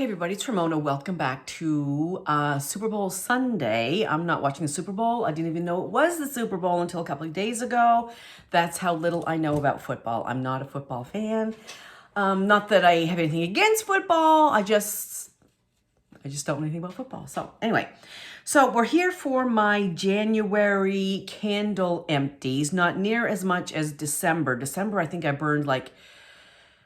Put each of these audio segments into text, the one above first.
Hey everybody, it's Ramona. Welcome back to Super Bowl Sunday. I'm not watching the Super Bowl. I didn't even know it was the Super Bowl until a couple of days ago. That's how little I know about football. I'm not a football fan. Not that I have anything against football. I just don't know anything about football. So anyway, so we're here for my January candle empties. Not near as much as December. December, I think I burned like,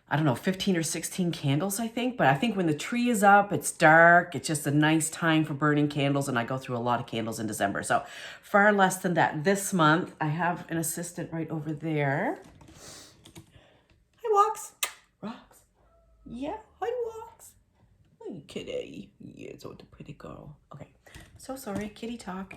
I don't know, 15 or 16 candles, I think. But I think when the tree is up, it's dark. It's just a nice time for burning candles. And I go through a lot of candles in December. So far less than that this month. I have an assistant right over there. Hi, Walks. Rocks. Yeah, hi, Walks. Hi, kitty. Yeah, it's a pretty girl. Okay. So sorry, kitty talk.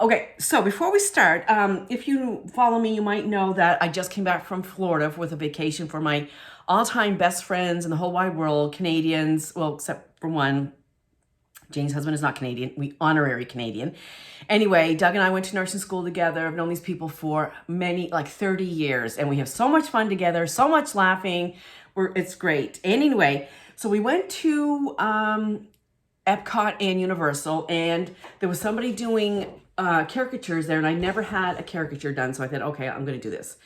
Okay, so before we start, if you follow me, you might know that I just came back from Florida with a vacation for my all-time best friends in the whole wide world, Canadians, well, except for one. Jane's husband is not Canadian. We honorary Canadian. Anyway, Doug and I went to nursing school together. I've known these people for many, like 30 years, and we have so much fun together, so much laughing. It's great. And anyway, so we went to Epcot and Universal, and there was somebody doing caricatures there, and I never had a caricature done, so I thought, okay, I'm going to do this.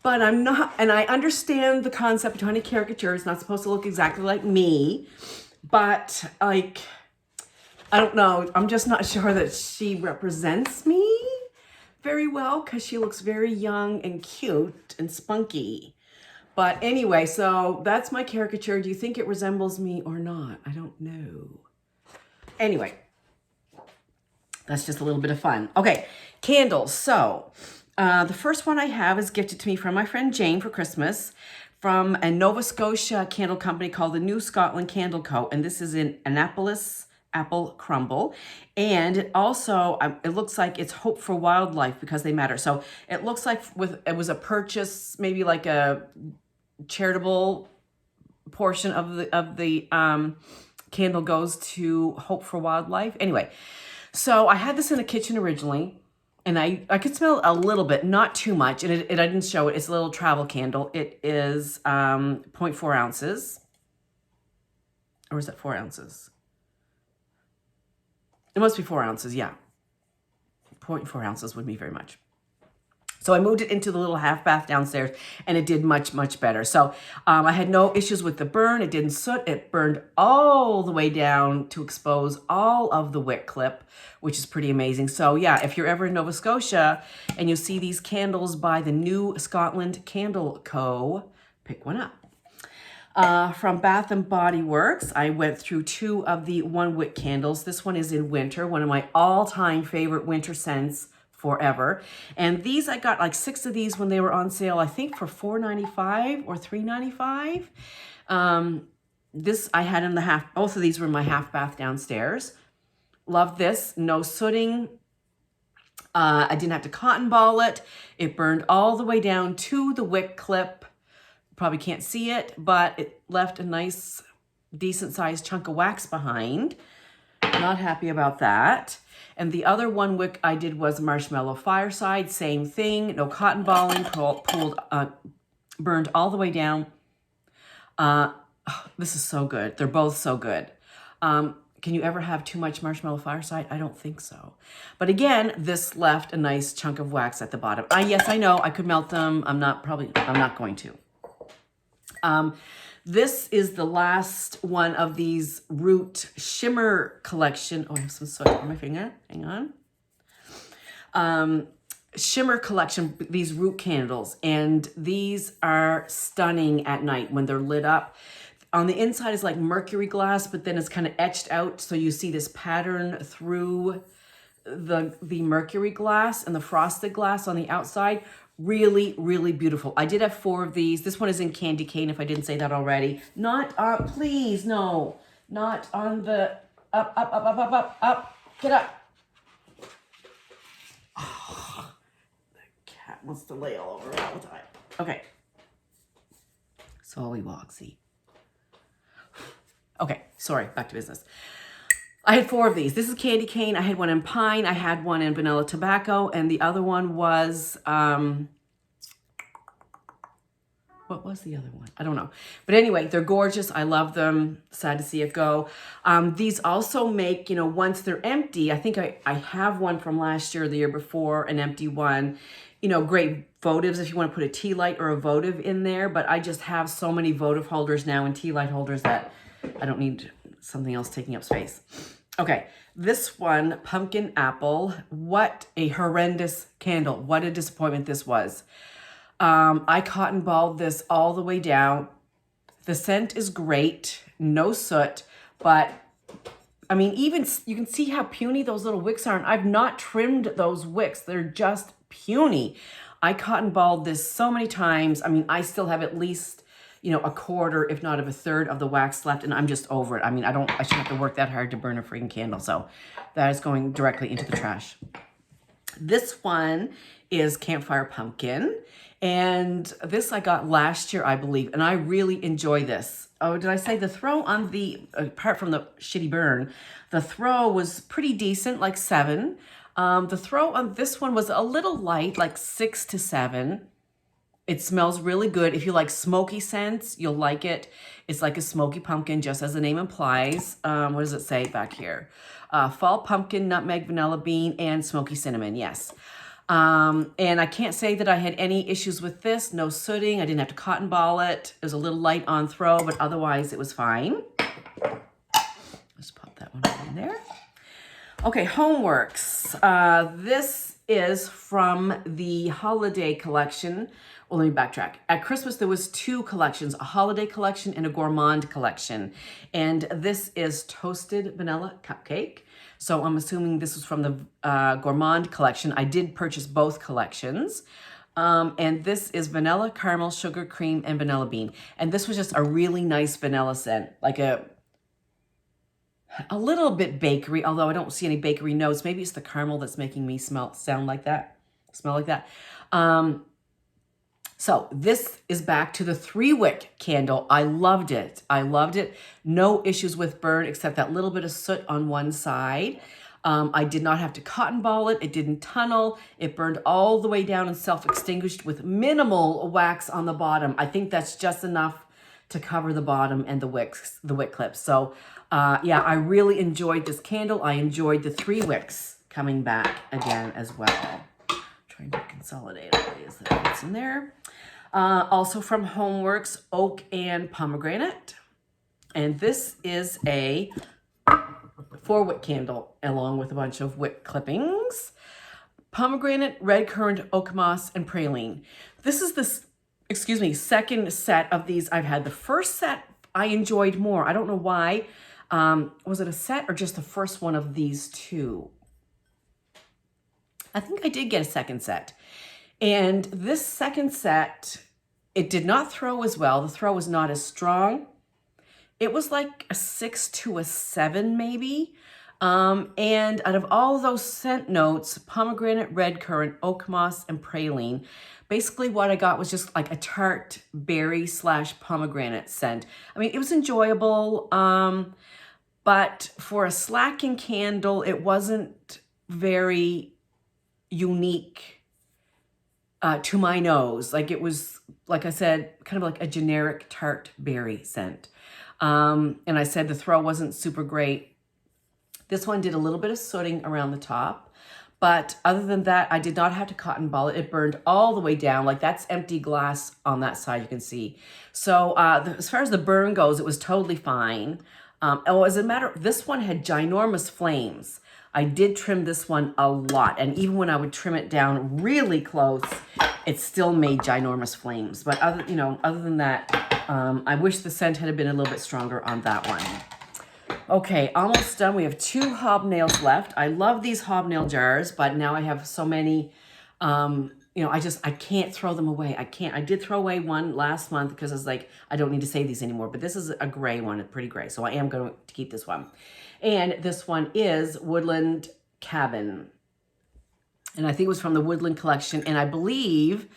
But I'm not, and I understand the concept behind a caricature. It's not supposed to look exactly like me, but like, I don't know. I'm just not sure that she represents me very well because she looks very young and cute and spunky. But anyway, so that's my caricature. Do you think it resembles me or not? I don't know. Anyway, that's just a little bit of fun. Okay, candles. So the first one I have is gifted to me from my friend Jane for Christmas from a Nova Scotia candle company called the New Scotland Candle Co. And this is in Annapolis, Apple Crumble. And it also, it looks like it's Hope for Wildlife because they matter. So it looks like it was a purchase, maybe like a charitable portion of the candle goes to Hope for Wildlife. Anyway, so I had this in the kitchen originally. And I could smell it a little bit, not too much. And I didn't show it. It's a little travel candle. It is 0.4 ounces. Or is that 4 ounces? It must be 4 ounces, yeah. 0.4 ounces would be very much. So I moved it into the little half bath downstairs, and it did much, much better. So I had no issues with the burn. It didn't soot. It burned all the way down to expose all of the wick clip, which is pretty amazing. So yeah, if you're ever in Nova Scotia and you see these candles by the New Scotland Candle Co., pick one up. From Bath and Body Works, I went through 2 of the 1 wick candles. This one is in winter, one of my all-time favorite winter scents forever. And these, I got like 6 of these when they were on sale, I think for $4.95 or $3.95. This I had in the half, both of these were in my half bath downstairs. Love this, no sooting. I didn't have to cotton ball it. It burned all the way down to the wick clip. Probably can't see it, but it left a nice, decent sized chunk of wax behind. Not happy about that. And the other 1 wick I did was Marshmallow Fireside. Same thing. No cotton balling. Burned all the way down. This is so good. They're both so good. Can you ever have too much Marshmallow Fireside? I don't think so. But again, this left a nice chunk of wax at the bottom. Yes, I know. I could melt them. I'm not going to. This is the last one of these Root Shimmer collection. Oh, I have some soot on my finger. Hang on. Shimmer collection, these Root candles. And these are stunning at night when they're lit up. On the inside is like mercury glass, but then it's kind of etched out. So you see this pattern through the mercury glass and the frosted glass on the outside. Really, really beautiful. I did have 4 of these. This one is in candy cane, if I didn't say that already. Not, please, no. Not on the, up. Get up. Oh, the cat wants to lay all over all the time. Okay. So we walk, see. Okay, sorry, back to business. I had 4 of these. This is candy cane. I had one in pine. I had one in vanilla tobacco. And the other one was, What was the other one? I don't know. But anyway, they're gorgeous. I love them. Sad to see it go. These also make, you know, once they're empty, I think I have one from last year or the year before, an empty one. You know, great votives if you want to put a tea light or a votive in there. But I just have so many votive holders now and tea light holders that I don't need something else taking up space. Okay, this one, Pumpkin Apple. What a horrendous candle. What a disappointment this was. I cotton balled this all the way down. The scent is great, no soot, but I mean, even you can see how puny those little wicks are. And I've not trimmed those wicks. They're just puny. I cotton balled this so many times. I mean, I still have at least, you know, a quarter, if not of a third of the wax left, and I'm just over it. I mean, I shouldn't have to work that hard to burn a freaking candle. So that is going directly into the trash. This one is Campfire Pumpkin. And this I got last year, I believe, and I really enjoy this. Oh, did I say the throw on the, apart from the shitty burn, the throw was pretty decent, like 7. The throw on this one was a little light, like 6 to 7. It smells really good. If you like smoky scents, you'll like it. It's like a smoky pumpkin, just as the name implies. What does it say back here? Fall pumpkin, nutmeg, vanilla bean, and smoky cinnamon, yes. And I can't say that I had any issues with this. No sooting. I didn't have to cotton ball it. It was a little light on throw, but otherwise it was fine. Let's pop that one in there. Okay, Homeworks. This is from the holiday collection. Well, let me backtrack. At Christmas, there was 2 collections, a holiday collection and a gourmand collection. And this is Toasted Vanilla Cupcake. So I'm assuming this was from the gourmand collection. I did purchase both collections. And this is vanilla, caramel, sugar, cream, and vanilla bean. And this was just a really nice vanilla scent, like a little bit bakery, although I don't see any bakery notes. Maybe it's the caramel that's making me smell like that. So this is back to the 3-wick candle. I loved it. No issues with burn except that little bit of soot on one side. I did not have to cotton ball it. It didn't tunnel. It burned all the way down and self-extinguished with minimal wax on the bottom. I think that's just enough to cover the bottom and the wick clips. So yeah, I really enjoyed this candle. I enjoyed the 3 wicks coming back again as well. Trying to consolidate all these that's in there. Also from Homeworks, Oak and Pomegranate. And this is a 4-wick candle along with a bunch of wick clippings. Pomegranate, red currant, oak moss, and praline. This is the second set of these I've had. The first set I enjoyed more. I don't know why. Was it a set or just the first one of these 2? I think I did get a second set. And this second set, it did not throw as well. The throw was not as strong. It was like a 6 to a 7 maybe. And out of all those scent notes, pomegranate, red currant, oak moss, and praline, basically what I got was just like a tart berry / pomegranate scent. I mean, it was enjoyable, but for a slacking candle, it wasn't very unique to my nose. Like it was, like I said, kind of like a generic tart berry scent. And I said the throw wasn't super great. This one did a little bit of sooting around the top, but other than that, I did not have to cotton ball it. It burned all the way down. Like that's empty glass on that side, you can see. So as far as the burn goes, it was totally fine. As a matter, this one had ginormous flames. I did trim this one a lot, and even when I would trim it down really close, it still made ginormous flames. But other than that, I wish the scent had been a little bit stronger on that one. Okay, almost done. We have 2 hobnails left. I love these hobnail jars, but now I have so many, I can't throw them away. I can't. I did throw away one last month because I was like, I don't need to save these anymore. But this is a gray one, a pretty gray. So I am going to keep this one. And this one is Woodland Cabin. And I think it was from the Woodland collection. And I believe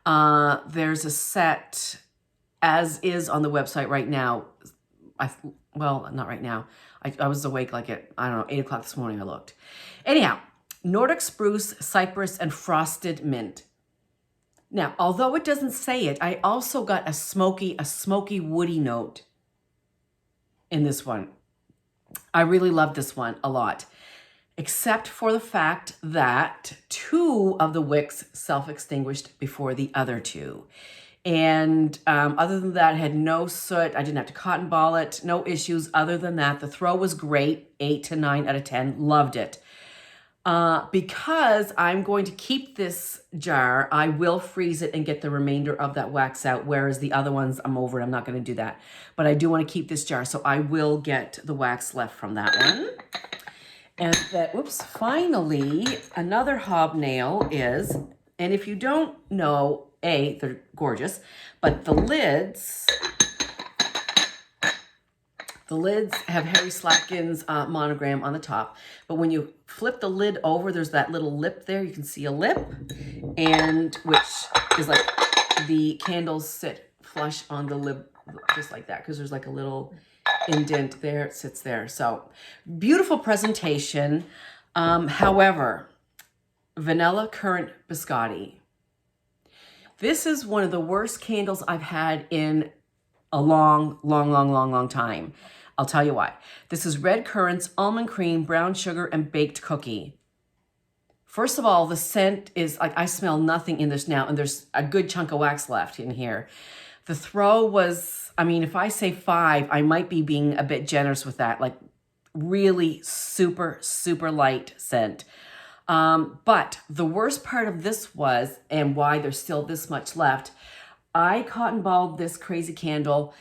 there's a set as is on the website right now. Well, not right now. I was awake like at, 8 o'clock this morning I looked. Anyhow, Nordic spruce, cypress, and frosted mint. Now, although it doesn't say it, I also got a smoky woody note in this one. I really love this one a lot, except for the fact that 2 of the wicks self-extinguished before the other 2. And other than that, I had no soot. I didn't have to cotton ball it. No issues other than that. The throw was great. 8 to 9 out of 10. Loved it. Because I'm going to keep this jar, I will freeze it and get the remainder of that wax out, whereas the other ones, I'm over it. I'm not going to do that. But I do want to keep this jar, so I will get the wax left from that one. And that, whoops, finally, another hobnail is, and if you don't know, they're gorgeous, but the lids have Harry Slatkin's monogram on the top. But when you flip the lid over, there's that little lip there. You can see a lip, and which is like the candles sit flush on the lid, just like that, because there's like a little indent there. It sits there. So beautiful presentation. However, vanilla currant biscotti. This is one of the worst candles I've had in a long time. I'll tell you why. This is red currants, almond cream, brown sugar, and baked cookie. First of all, the scent is like, I smell nothing in this now, and there's a good chunk of wax left in here. The throw was, I mean, if I say 5, I might be being a bit generous with that. Like really super light scent. But the worst part of this was, and why there's still this much left, I cotton balled this crazy candle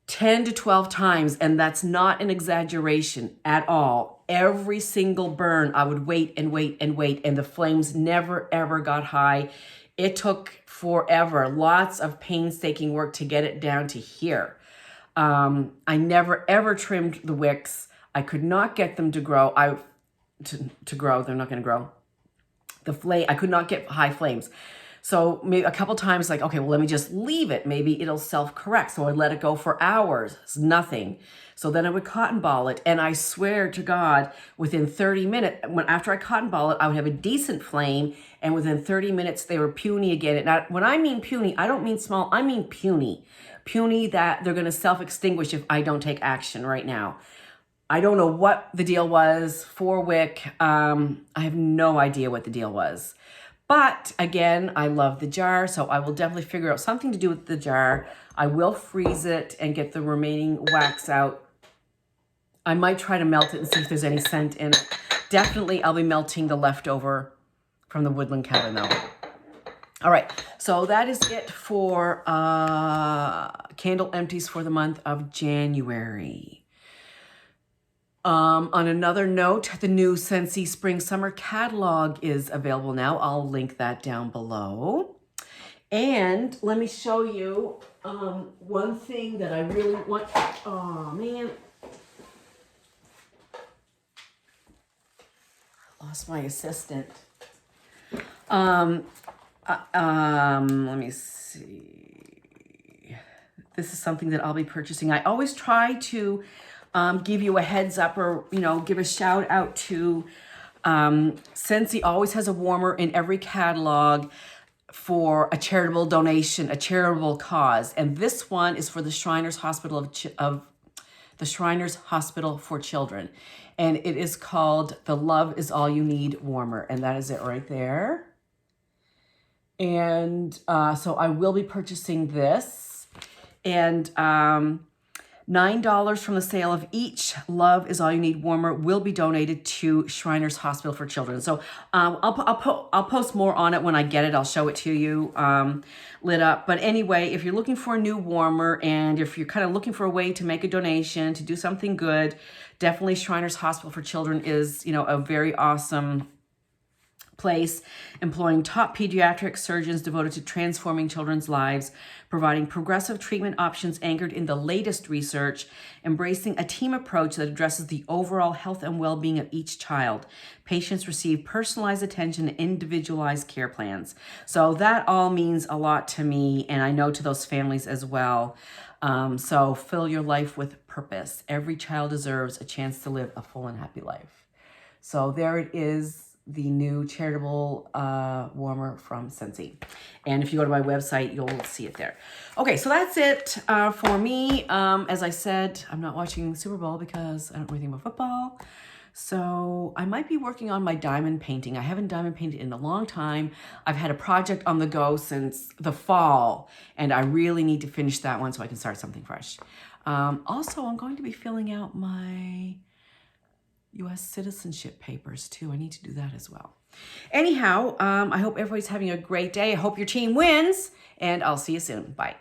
10 to 12 times, and that's not an exaggeration at all. Every single burn, I would wait, and the flames never ever got high. It took forever, lots of painstaking work to get it down to here. I never ever trimmed the wicks. I could not get them to grow. To grow, they're not going to grow. I could not get high flames. So maybe a couple times, like, okay, well, let me just leave it. Maybe it'll self-correct. So I'd let it go for hours. It's nothing. So then I would cotton ball it. And I swear to God, within 30 minutes, after I cotton ball it, I would have a decent flame. And within 30 minutes, they were puny again. And when I mean puny, I don't mean small. I mean puny. Puny that they're going to self-extinguish if I don't take action right now. I don't know what the deal was for wick. I have no idea what the deal was. But again, I love the jar, so I will definitely figure out something to do with the jar. I will freeze it and get the remaining wax out. I might try to melt it and see if there's any scent in it. Definitely, I'll be melting the leftover from the Woodland Cabin though. All right, so that is it for candle empties for the month of January. On another note, the new Scentsy Spring Summer catalog is available now. I'll link that down below. And let me show you one thing that I really want. Oh, man. I lost my assistant. Let me see. This is something that I'll be purchasing. I always try to give you a heads up, or, give a shout out to Scentsy always has a warmer in every catalog for a charitable donation, a charitable cause. And this one is for the Shriners Hospital the Shriners Hospital for Children. And it is called the Love Is All You Need Warmer. And that is it right there. And so I will be purchasing this. And $9 from the sale of each Love Is All You Need Warmer will be donated to Shriners Hospital for Children. So I'll post more on it when I get it. I'll show it to you lit up. But anyway, if you're looking for a new warmer, and if you're kind of looking for a way to make a donation, to do something good, definitely Shriners Hospital for Children is, a very awesome place, employing top pediatric surgeons devoted to transforming children's lives, providing progressive treatment options anchored in the latest research, embracing a team approach that addresses the overall health and well-being of each child. Patients receive personalized attention and individualized care plans. So that all means a lot to me, and I know to those families as well. So fill your life with purpose. Every child deserves a chance to live a full and happy life. So there it is. the new charitable warmer from Scentsy. And if you go to my website, you'll see it there. Okay, so that's it for me. As I said, I'm not watching Super Bowl because I don't know anything about football. So I might be working on my diamond painting. I haven't diamond painted in a long time. I've had a project on the go since the fall, and I really need to finish that one so I can start something fresh. Also, I'm going to be filling out my U.S. citizenship papers too. I need to do that as well. Anyhow, I hope everybody's having a great day. I hope your team wins, and I'll see you soon. Bye.